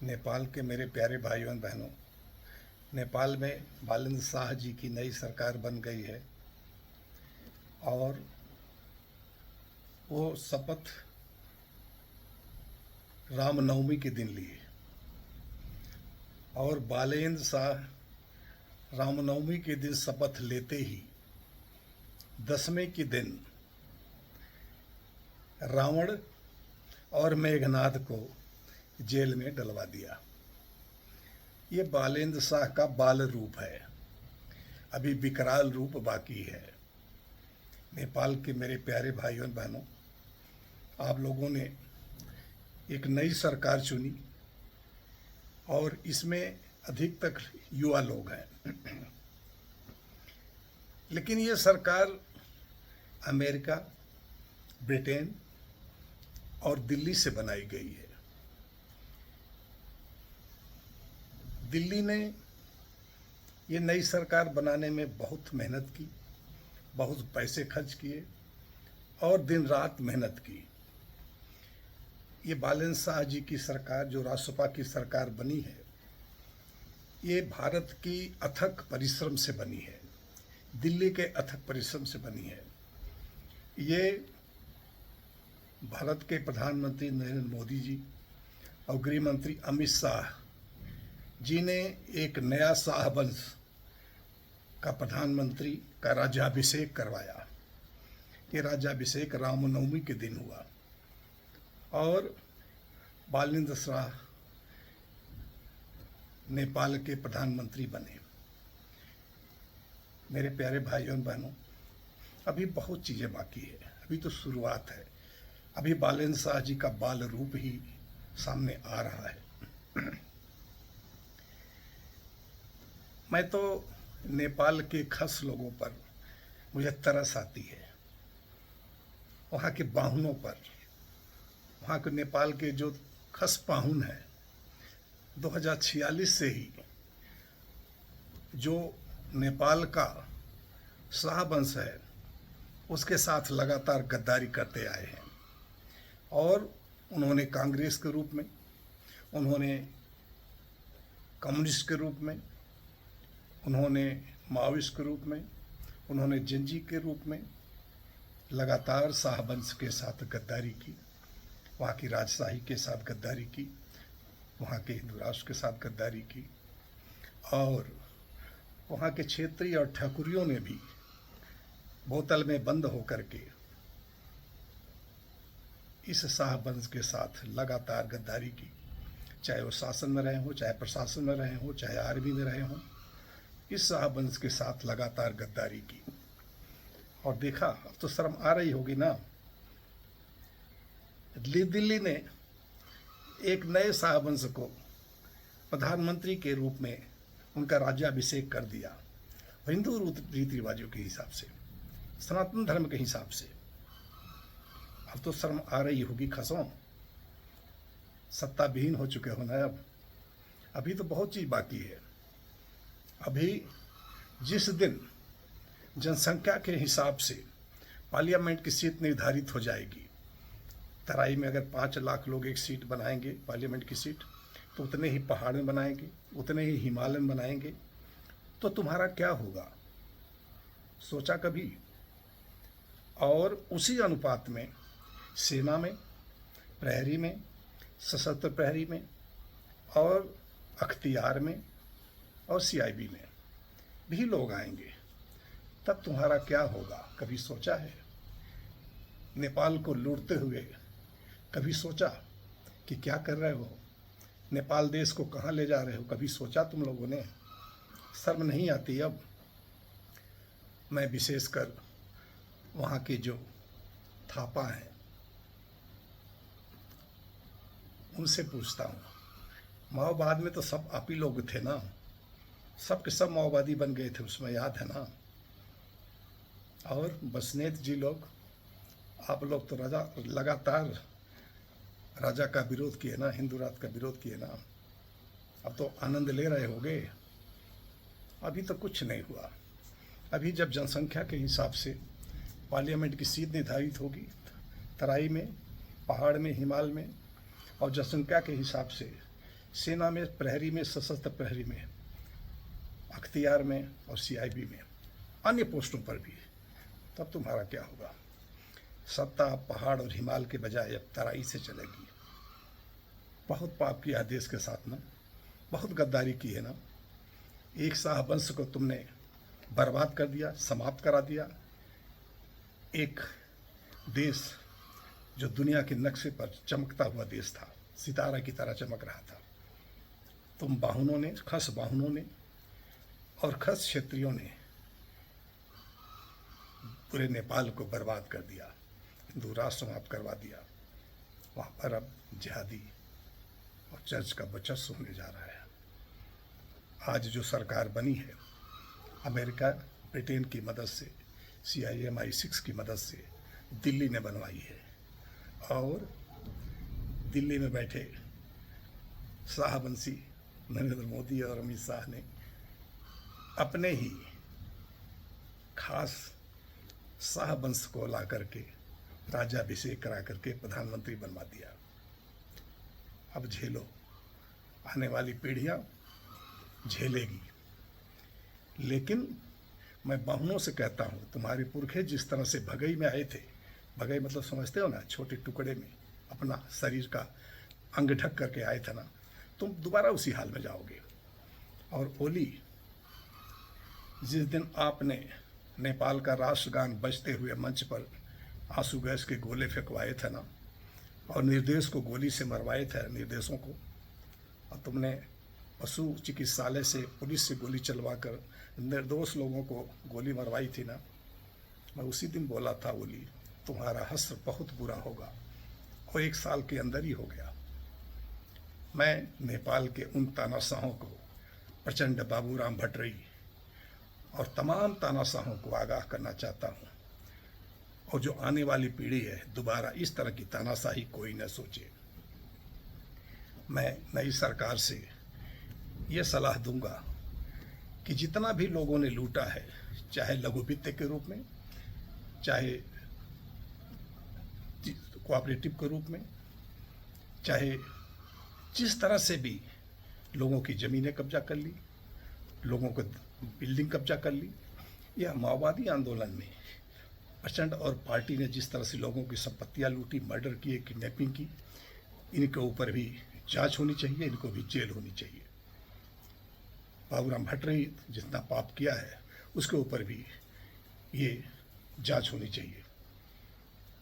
नेपाल के मेरे प्यारे भाइयों और बहनों, नेपाल में बालेंद्र शाह जी की नई सरकार बन गई है और वो शपथ रामनवमी के दिन लिए। और बालेंद्र शाह रामनवमी के दिन शपथ लेते ही दसवें के दिन रावण और मेघनाद को जेल में डलवा दिया। ये बालेंद्र शाह का बाल रूप है, अभी विकराल रूप बाकी है। नेपाल के मेरे प्यारे भाइयों और बहनों, आप लोगों ने एक नई सरकार चुनी और इसमें अधिकतर युवा लोग हैं। लेकिन ये सरकार अमेरिका, ब्रिटेन और दिल्ली से बनाई गई है। दिल्ली ने ये नई सरकार बनाने में बहुत मेहनत की, बहुत पैसे खर्च किए और दिन रात मेहनत की। ये बालेंद्र शाह जी की सरकार जो राष्ट्रपा की सरकार बनी है, ये भारत की अथक परिश्रम से बनी है, दिल्ली के अथक परिश्रम से बनी है। ये भारत के प्रधानमंत्री नरेंद्र मोदी जी और गृह मंत्री अमित शाह जी ने एक नया शाह वंश का प्रधानमंत्री का राज्याभिषेक करवाया। ये राज्याभिषेक रामनवमी के दिन हुआ और बालेंद्र शाह नेपाल के प्रधानमंत्री बने। मेरे प्यारे भाइयों और बहनों, अभी बहुत चीज़ें बाकी है, अभी तो शुरुआत है। अभी बालेंद्र शाह जी का बाल रूप ही सामने आ रहा है। मैं तो नेपाल के खस लोगों पर मुझे तरस आती है, वहाँ के बाहुनों पर। वहाँ के नेपाल के जो खस पाहुन हैं, 2046 से ही जो नेपाल का शाह वंश है उसके साथ लगातार गद्दारी करते आए हैं। और उन्होंने कांग्रेस के रूप में, उन्होंने कम्युनिस्ट के रूप में, उन्होंने माओइस्ट के रूप में, उन्होंने जंजी के रूप में लगातार शाह वंश के साथ गद्दारी की, वहाँ की राजशाही के साथ गद्दारी की, वहाँ के हिंदू राष्ट्र के साथ गद्दारी की। और वहाँ के क्षेत्रीय और ठाकुरियों ने भी बोतल में बंद होकर के इस शाह वंश के साथ लगातार गद्दारी की, चाहे वो शासन में रहे हों, चाहे प्रशासन में रहे हों, चाहे आर्मी में रहे हों। इस शाह वंश के साथ लगातार गद्दारी की और देखा, अब तो शर्म आ रही होगी ना। दिल्ली ने एक नए शाह वंश को प्रधानमंत्री के रूप में उनका राज्याभिषेक कर दिया, हिंदू रीति रिवाजों के हिसाब से, सनातन धर्म के हिसाब से। अब तो शर्म आ रही होगी खसों, सत्ता विहीन हो चुके हो ना। अब अभी तो बहुत चीज़ बाकी है। अभी जिस दिन जनसंख्या के हिसाब से पार्लियामेंट की सीट निर्धारित हो जाएगी, तराई में अगर 5 लाख लोग एक सीट बनाएंगे पार्लियामेंट की सीट, तो उतने ही पहाड़ में बनाएंगे, उतने ही हिमालय में बनाएंगे, तो तुम्हारा क्या होगा, सोचा कभी? और उसी अनुपात में सेना में, प्रहरी में, सशस्त्र प्रहरी में और अख्तियार में और सीआईबी में भी लोग आएंगे, तब तुम्हारा क्या होगा, कभी सोचा है? नेपाल को लूटते हुए कभी सोचा कि क्या कर रहे हो? नेपाल देश को कहाँ ले जा रहे हो, कभी सोचा तुम लोगों ने? शर्म नहीं आती? अब मैं विशेषकर वहाँ के जो थापा हैं उनसे पूछता हूँ, माओवाद में तो सब आप ही लोग थे ना, सब के सब माओवादी बन गए थे उसमें, याद है ना? और बसनेत जी लोग, आप लोग तो लगातार राजा का विरोध किए ना, हिंदू राज का विरोध किए ना। अब तो आनंद ले रहे होगे। अभी तो कुछ नहीं हुआ। अभी जब जनसंख्या के हिसाब से पार्लियामेंट की सीट निर्धारित होगी, तराई में, पहाड़ में, हिमालय में, और जनसंख्या के हिसाब से सेना में, प्रहरी में, सशस्त्र प्रहरी में, अख्तियार में और सीआईबी में, अन्य पोस्टों पर भी, तब तुम्हारा क्या होगा? सत्ता पहाड़ और हिमालय के बजाय अब तराई से चलेगी। बहुत पाप किया देश के साथ ना, बहुत गद्दारी की है ना। एक शाह वंश को तुमने बर्बाद कर दिया, समाप्त करा दिया। एक देश जो दुनिया के नक्शे पर चमकता हुआ देश था, सितारा की तरह चमक रहा था, तुम बाहुनों ने, खस बाहुनों ने और खस क्षेत्रियों ने पूरे नेपाल को बर्बाद कर दिया, हिंदू राष्ट्र समाप्त करवा दिया। वहाँ पर अब जिहादी और चर्च का वर्चस्व होने जा रहा है। आज जो सरकार बनी है, अमेरिका, ब्रिटेन की मदद से, CIA MI6 की मदद से दिल्ली ने बनवाई है, और दिल्ली में बैठे शाहवंशी नरेंद्र मोदी और अमित शाह ने अपने ही खास शाह वंश को ला करके राज्याभिषेक करा करके प्रधानमंत्री बनवा दिया। अब झेलो, आने वाली पीढ़ियां झेलेगी। लेकिन मैं बाहुनों से कहता हूँ, तुम्हारे पुरखे जिस तरह से भगई में आए थे, भगई मतलब समझते हो ना, छोटे टुकड़े में अपना शरीर का अंग ढक करके आए थे ना, तुम दोबारा उसी हाल में जाओगे। और ओली, जिस दिन आपने नेपाल का राष्ट्रगान बजते हुए मंच पर आंसू गैस के गोले फेंकवाए थे ना, और निर्देश को गोली से मरवाए थे, निर्देशों को, और तुमने पशु चिकित्सालय से पुलिस से गोली चलवा कर निर्दोष लोगों को गोली मरवाई थी ना, मैं उसी दिन बोला था, ओली तुम्हारा हश्र बहुत बुरा होगा, और 1 साल के अंदर ही हो गया। मैं नेपाल के उन तानाशाहों को, प्रचंड बाबूराम भट्टराई और तमाम तानाशाहों को आगाह करना चाहता हूँ, और जो आने वाली पीढ़ी है, दोबारा इस तरह की तानाशाही कोई न सोचे। मैं नई सरकार से ये सलाह दूंगा कि जितना भी लोगों ने लूटा है, चाहे लघु वित्त के रूप में, चाहे कोऑपरेटिव के रूप में, चाहे जिस तरह से भी लोगों की ज़मीनें कब्जा कर ली, लोगों को बिल्डिंग कब्जा कर ली, या माओवादी आंदोलन में प्रचंड और पार्टी ने जिस तरह से लोगों की संपत्तियां लूटी, मर्डर किए, किडनैपिंग की, इनके ऊपर भी जांच होनी चाहिए, इनको भी जेल होनी चाहिए। बाबूराम भट्टराई जितना पाप किया है, उसके ऊपर भी ये जांच होनी चाहिए।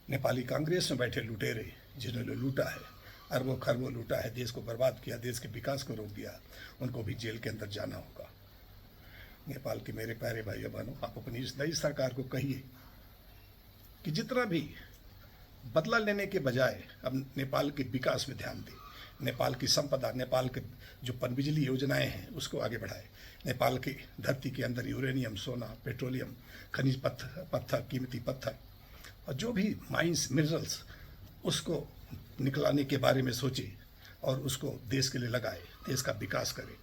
नेपाली कांग्रेस में बैठे लुटेरे जिन्होंने लूटा है, अरबों खरबों लूटा है, देश को बर्बाद किया, देश के विकास को रोक दिया, उनको भी जेल के अंदर जाना होगा। नेपाल के मेरे प्यारे भाइयों बहनों, आप अपनी इस नई सरकार को कहिए कि जितना भी बदला लेने के बजाय अब नेपाल के विकास में ध्यान दें, नेपाल की संपदा, नेपाल के जो पनबिजली योजनाएं हैं उसको आगे बढ़ाए, नेपाल की धरती के अंदर यूरेनियम, सोना, पेट्रोलियम, खनिज पत्थर, कीमती पत्थर और जो भी माइंस, मिनरल्स, उसको निकलाने के बारे में सोचे और उसको देश के लिए लगाए, देश का विकास करे।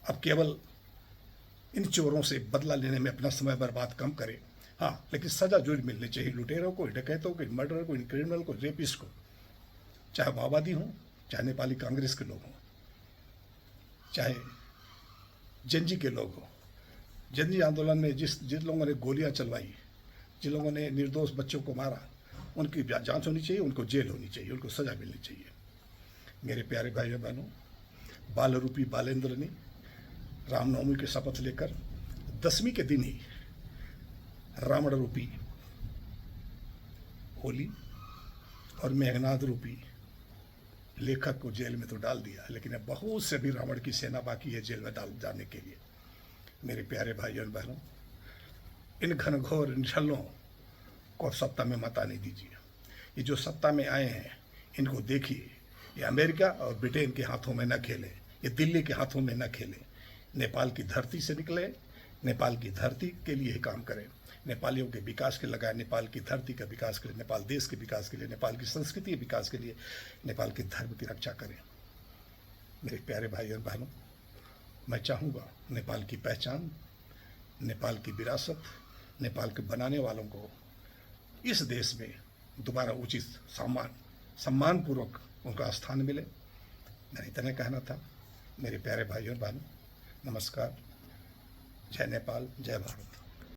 अब केवल इन चोरों से बदला लेने में अपना समय बर्बाद कम करे, हाँ, लेकिन सजा जरूर मिलनी चाहिए लुटेरों को, डकैतों को, मर्डर को, क्रिमिनल को, रेपिस्ट को, चाहे माओवादी हों, चाहे नेपाली कांग्रेस के लोग हों, चाहे जनजी के लोग हों। जनजी आंदोलन में जिन लोगों ने गोलियां चलवाई, जिन लोगों ने निर्दोष बच्चों को मारा, उनकी जांच होनी चाहिए, उनको जेल होनी चाहिए, उनको सजा मिलनी चाहिए। मेरे प्यारे भाइयों बहनों, बाल रूपी बालेंद्र ने रामनवमी के शपथ लेकर 10वीं के दिन ही रावण रूपी होली और मेघनाद रूपी लेखक को जेल में तो डाल दिया, लेकिन अब बहुत से भी रावण की सेना बाकी है जेल में डाल जाने के लिए। मेरे प्यारे भाइयों और बहनों, इन घनघोर निठल्लों को सत्ता में मत आने दीजिए। ये जो सत्ता में आए हैं, इनको देखिए, ये अमेरिका और ब्रिटेन के हाथों में न खेलें, ये दिल्ली के हाथों में न खेलें। नेपाल की धरती से निकले, नेपाल की धरती के लिए ही काम करें, नेपालियों के विकास के लगाए, नेपाल की धरती का विकास के लिए, नेपाल देश के विकास के लिए, नेपाल की संस्कृति के विकास के लिए, नेपाल के धर्म की रक्षा करें। मेरे प्यारे भाई और बहनों, मैं चाहूँगा नेपाल की पहचान, नेपाल की विरासत, नेपाल के बनाने वालों को इस देश में दोबारा उचित सम्मानपूर्वक उनका स्थान मिले। मैंने इतना कहना था। मेरे प्यारे भाइयों और बहनों, नमस्कार। जय नेपाल, जय भारत।